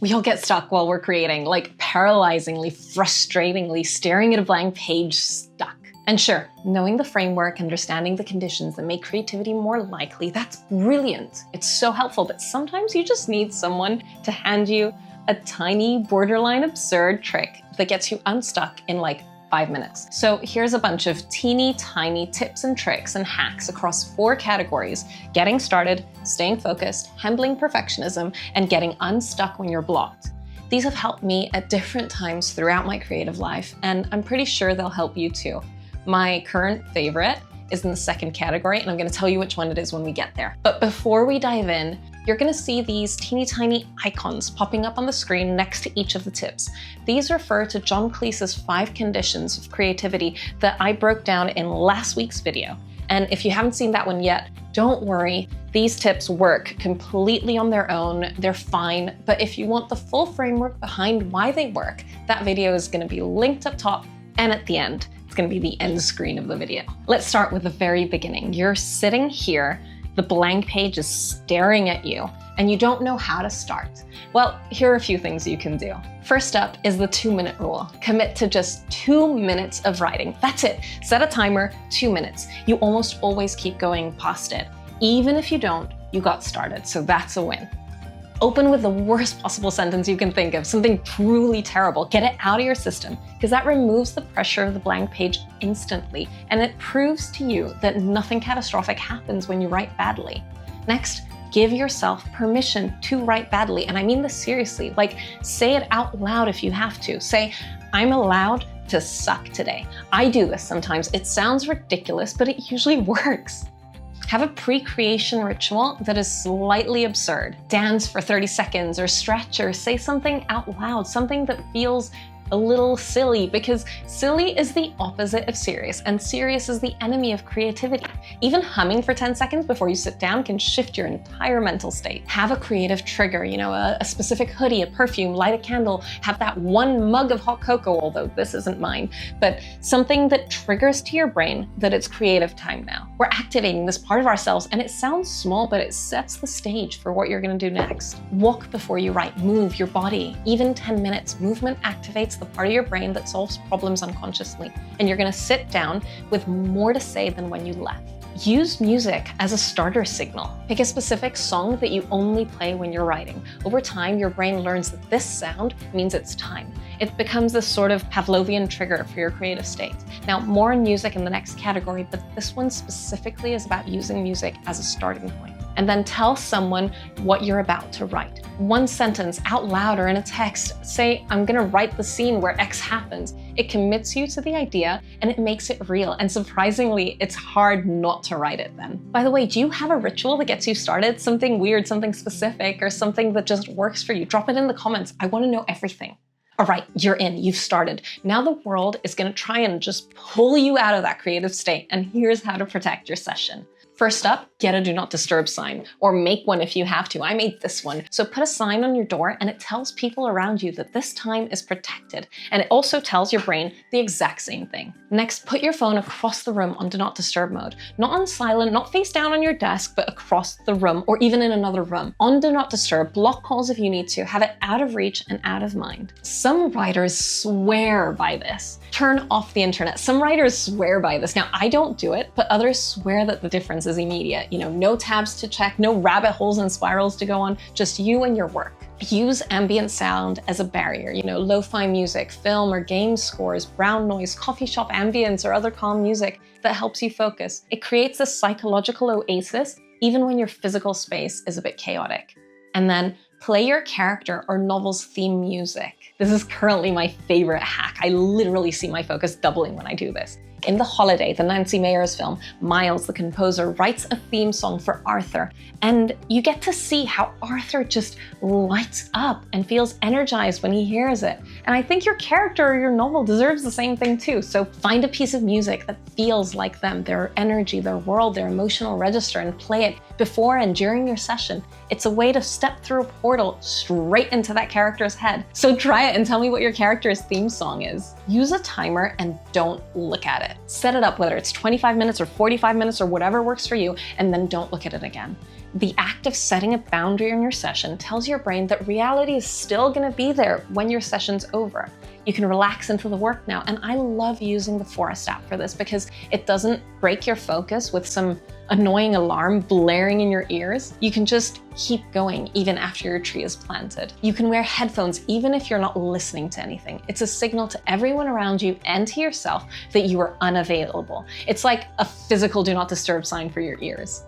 We all get stuck while we're creating, like paralyzingly, frustratingly staring at a blank page stuck. And sure, knowing the framework, understanding the conditions that make creativity more likely, that's brilliant. It's so helpful, but sometimes you just need someone to hand you a tiny, borderline absurd trick that gets you unstuck in like 5 minutes. So here's a bunch of teeny tiny tips and tricks and hacks across 4 categories: getting started, staying focused, handling perfectionism, and getting unstuck when you're blocked. These have helped me at different times throughout my creative life, and I'm pretty sure they'll help you too. My current favorite is in the second category, and I'm gonna tell you which one it is when we get there. But before we dive in, you're gonna see these teeny tiny icons popping up on the screen next to each of the tips. These refer to John Cleese's 5 conditions of creativity that I broke down in last week's video. And if you haven't seen that one yet, don't worry, these tips work completely on their own, they're fine. But if you want the full framework behind why they work, that video is gonna be linked up top and at the end. It's gonna be the end screen of the video. Let's start with the very beginning. You're sitting here, the blank page is staring at you, and you don't know how to start. Well, here are a few things you can do. First up is the 2-minute rule. Commit to just 2 minutes of writing. That's it. Set a timer, 2 minutes. You almost always keep going past it. Even if you don't, you got started, so that's a win. Open with the worst possible sentence you can think of, something truly terrible. Get it out of your system, because that removes the pressure of the blank page instantly, and it proves to you that nothing catastrophic happens when you write badly. Next, give yourself permission to write badly, and I mean this seriously. Like, say it out loud if you have to. Say, I'm allowed to suck today. I do this sometimes. It sounds ridiculous, but it usually works. Have a pre-creation ritual that is slightly absurd. Dance for 30 seconds or stretch or say something out loud, something that feels a little silly, because silly is the opposite of serious, and serious is the enemy of creativity. Even humming for 10 seconds before you sit down can shift your entire mental state. Have a creative trigger, a specific hoodie, a perfume, light a candle, have that one mug of hot cocoa, although this isn't mine, but something that triggers to your brain that it's creative time now. We're activating this part of ourselves, and it sounds small, but it sets the stage for what you're gonna do next. Walk before you write, move your body. Even 10 minutes, movement activates the part of your brain that solves problems unconsciously, and you're gonna sit down with more to say than when you left. Use music as a starter signal. Pick a specific song that you only play when you're writing. Over time, your brain learns that this sound means it's time. It becomes this sort of Pavlovian trigger for your creative state. Now, more on music in the next category, but this one specifically is about using music as a starting point. And then tell someone what you're about to write. One sentence out loud or in a text. Say, I'm gonna write the scene where X happens. It commits you to the idea and it makes it real. And surprisingly, it's hard not to write it then. By the way, do you have a ritual that gets you started? Something weird, something specific, or something that just works for you? Drop it in the comments. I wanna know everything. All right, you're in, you've started. Now the world is gonna try and just pull you out of that creative state. And here's how to protect your session. First up, get a do not disturb sign, or make one if you have to. I made this one. So put a sign on your door and it tells people around you that this time is protected. And it also tells your brain the exact same thing. Next, put your phone across the room on do not disturb mode. Not on silent, not face down on your desk, but across the room or even in another room. On do not disturb, block calls if you need to, have it out of reach and out of mind. Some writers swear by this. Turn off the internet. Some writers swear by this. Now, I don't do it, but others swear that the difference is immediate. No tabs to check, no rabbit holes and spirals to go on, just you and your work. Use ambient sound as a barrier, lo-fi music, film or game scores, brown noise, coffee shop ambience, or other calm music that helps you focus. It creates a psychological oasis even when your physical space is a bit chaotic. And then play your character or novel's theme music. This is currently my favorite hack. I literally see my focus doubling when I do this. In The Holiday, the Nancy Meyers film, Miles, the composer, writes a theme song for Arthur, and you get to see how Arthur just lights up and feels energized when he hears it. And I think your character or your novel deserves the same thing too. So find a piece of music that feels like them, their energy, their world, their emotional register, and play it before and during your session. It's a way to step through a portal straight into that character's head. So try it and tell me what your character's theme song is. Use a timer and don't look at it. Set it up, whether it's 25 minutes or 45 minutes or whatever works for you, and then don't look at it again. The act of setting a boundary in your session tells your brain that reality is still going to be there when your session's over. You can relax into the work now, and I love using the Forest app for this because it doesn't break your focus with some annoying alarm blaring in your ears. You can just keep going even after your tree is planted. You can wear headphones even if you're not listening to anything. It's a signal to everyone around you and to yourself that you are unavailable. It's like a physical do not disturb sign for your ears.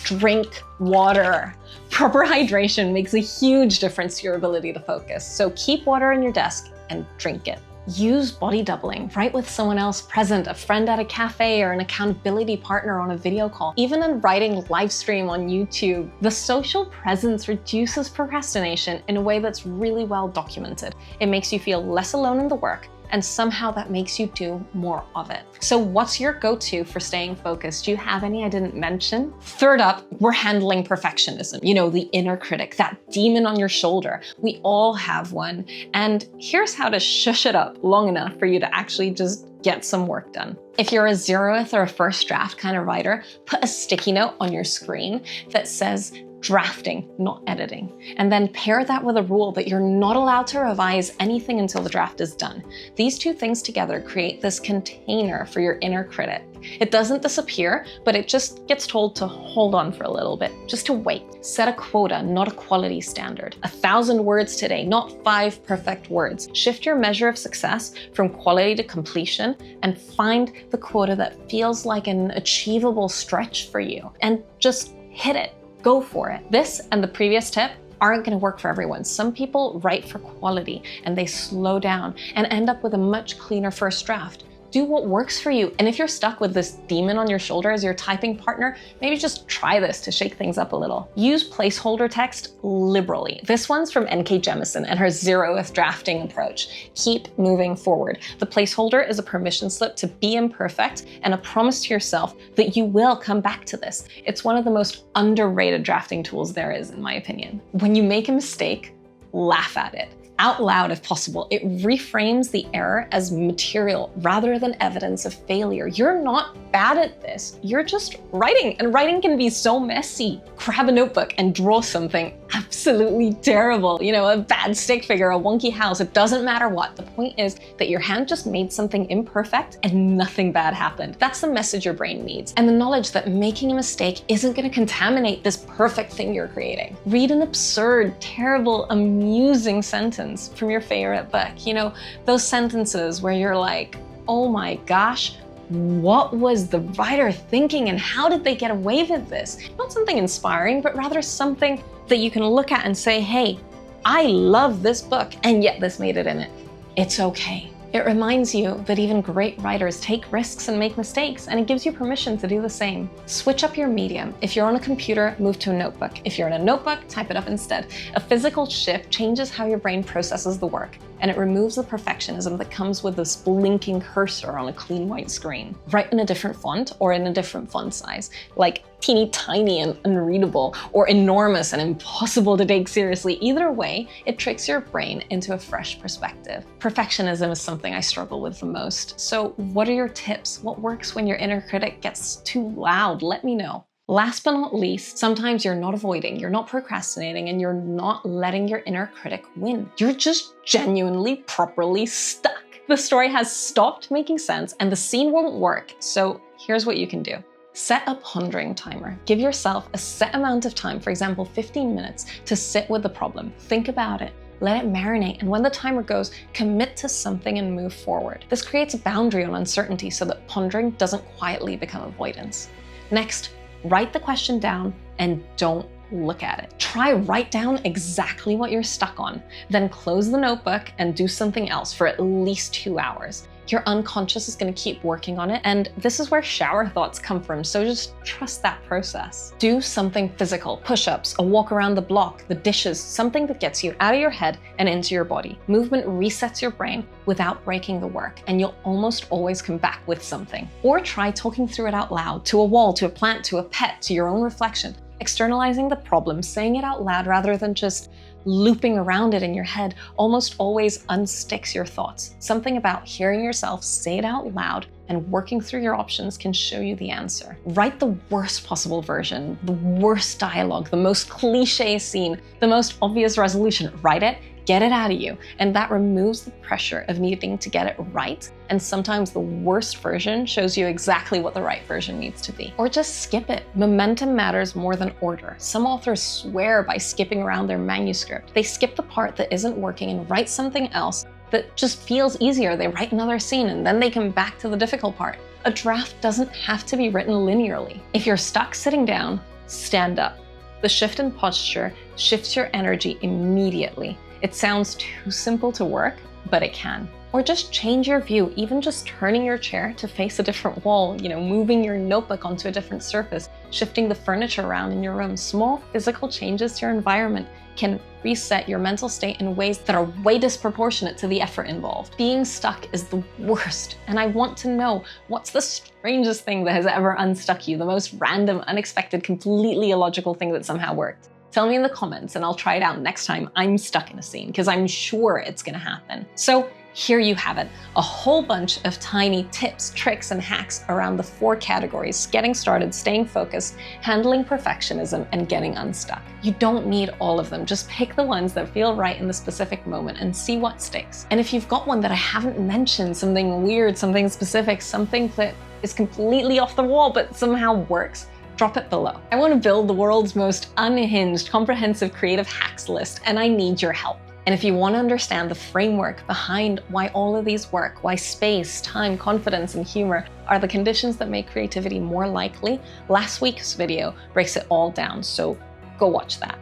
Drink water. Proper hydration makes a huge difference to your ability to focus. So keep water on your desk and drink it. Use body doubling. Write with someone else present, a friend at a cafe or an accountability partner on a video call. Even in writing live stream on YouTube, the social presence reduces procrastination in a way that's really well documented. It makes you feel less alone in the work, and somehow that makes you do more of it. So what's your go-to for staying focused? Do you have any I didn't mention? Third up, we're handling perfectionism. You know, the inner critic, that demon on your shoulder. We all have one. And here's how to shush it up long enough for you to actually just get some work done. If you're a zeroth or a first draft kind of writer, put a sticky note on your screen that says, drafting, not editing. And then pair that with a rule that you're not allowed to revise anything until the draft is done. These two things together create this container for your inner critic. It doesn't disappear, but it just gets told to hold on for a little bit, just to wait. Set a quota, not a quality standard. 1,000 words today, not 5 perfect words. Shift your measure of success from quality to completion and find the quota that feels like an achievable stretch for you and just hit it. Go for it. This and the previous tip aren't going to work for everyone. Some people write for quality and they slow down and end up with a much cleaner first draft. Do what works for you. And if you're stuck with this demon on your shoulder as your typing partner, maybe just try this to shake things up a little. Use placeholder text liberally. This one's from N.K. Jemisin and her zeroth drafting approach. Keep moving forward. The placeholder is a permission slip to be imperfect and a promise to yourself that you will come back to this. It's one of the most underrated drafting tools there is, in my opinion. When you make a mistake, laugh at it. Out loud if possible. It reframes the error as material rather than evidence of failure. You're not bad at this. You're just writing, and writing can be so messy. Grab a notebook and draw something absolutely terrible. You know, a bad stick figure, a wonky house, it doesn't matter what. The point is that your hand just made something imperfect and nothing bad happened. That's the message your brain needs. And the knowledge that making a mistake isn't going to contaminate this perfect thing you're creating. Read an absurd, terrible, amusing sentence from your favorite book. You know, those sentences where you're like, oh my gosh, what was the writer thinking and how did they get away with this? Not something inspiring, but rather something that you can look at and say, hey, I love this book and yet this made it in it. It's okay. It reminds you that even great writers take risks and make mistakes, and it gives you permission to do the same. Switch up your medium. If you're on a computer, move to a notebook. If you're in a notebook, type it up instead. A physical shift changes how your brain processes the work, and it removes the perfectionism that comes with this blinking cursor on a clean white screen. Write in a different font or in a different font size, like teeny tiny and unreadable, or enormous and impossible to take seriously. Either way, it tricks your brain into a fresh perspective. Perfectionism is something I struggle with the most. So what are your tips? What works when your inner critic gets too loud? Let me know. Last but not least, sometimes you're not avoiding, you're not procrastinating, and you're not letting your inner critic win. You're just genuinely properly stuck. The story has stopped making sense and the scene won't work. So here's what you can do. Set a pondering timer. Give yourself a set amount of time, for example, 15 minutes, to sit with the problem. Think about it. Let it marinate, and when the timer goes, commit to something and move forward. This creates a boundary on uncertainty so that pondering doesn't quietly become avoidance. Next, write the question down and don't look at it. Try write down exactly what you're stuck on, then close the notebook and do something else for at least 2 hours. Your unconscious is going to keep working on it, and this is where shower thoughts come from, so just trust that process. Do something physical, push-ups, a walk around the block, the dishes, something that gets you out of your head and into your body. Movement resets your brain without breaking the work, and you'll almost always come back with something. Or try talking through it out loud, to a wall, to a plant, to a pet, to your own reflection. Externalizing the problem, saying it out loud rather than just looping around it in your head almost always unsticks your thoughts. Something about hearing yourself say it out loud and working through your options can show you the answer. Write the worst possible version, the worst dialogue, the most cliche scene, the most obvious resolution. Write it, get it out of you. And that removes the pressure of needing to get it right. And sometimes the worst version shows you exactly what the right version needs to be. Or just skip it. Momentum matters more than order. Some authors swear by skipping around their manuscript. They skip the part that isn't working and write something else that just feels easier. They write another scene and then they come back to the difficult part. A draft doesn't have to be written linearly. If you're stuck sitting down, stand up. The shift in posture shifts your energy immediately. It sounds too simple to work, but it can. Or just change your view, even just turning your chair to face a different wall, moving your notebook onto a different surface, shifting the furniture around in your room. Small physical changes to your environment can reset your mental state in ways that are way disproportionate to the effort involved. Being stuck is the worst, and I want to know, what's the strangest thing that has ever unstuck you? The most random, unexpected, completely illogical thing that somehow worked? Tell me in the comments and I'll try it out next time I'm stuck in a scene, because I'm sure it's gonna happen. So here you have it, a whole bunch of tiny tips, tricks, and hacks around the 4 categories: getting started, staying focused, handling perfectionism, and getting unstuck. You don't need all of them. Just pick the ones that feel right in the specific moment and see what sticks. And if you've got one that I haven't mentioned, something weird, something specific, something that is completely off the wall but somehow works, drop it below. I want to build the world's most unhinged, comprehensive creative hacks list, and I need your help. And if you want to understand the framework behind why all of these work, why space, time, confidence, and humor are the conditions that make creativity more likely, last week's video breaks it all down, so go watch that.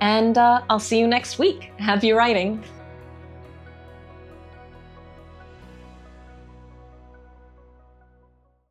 And I'll see you next week. Happy writing!